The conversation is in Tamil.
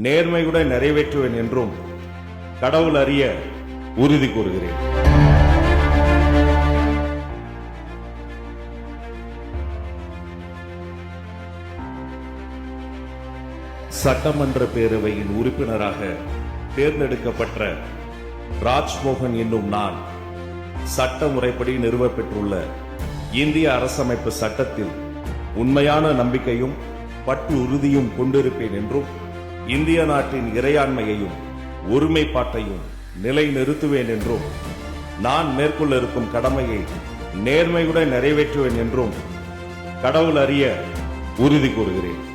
நேர்மையுடன் நிறைவேற்றுவேன் என்றும் கடவுள் அறிய உறுதி கூறுகிறேன். சட்டமன்ற பேரவையின் உறுப்பினராக தேர்ந்தெடுக்கப்பட்ட ராஜ்மோகன் என்னும் நான் சட்ட முறைப்படி நிறுவப்பெற்றுள்ள இந்திய அரசமைப்பு சட்டத்தில் உண்மையான நம்பிக்கையும் பற்று உறுதியும் கொண்டிருப்பேன் என்றும் இந்திய நாட்டின் இறையாண்மையையும் ஒருமைப்பாட்டையும் நிலைநிறுத்துவேன் என்றும் நான் மேற்கொள்ள இருக்கும் கடமையை நேர்மையுடன் நிறைவேற்றுவேன் என்றும் கடவுள் அறிய உறுதி கூறுகிறேன்.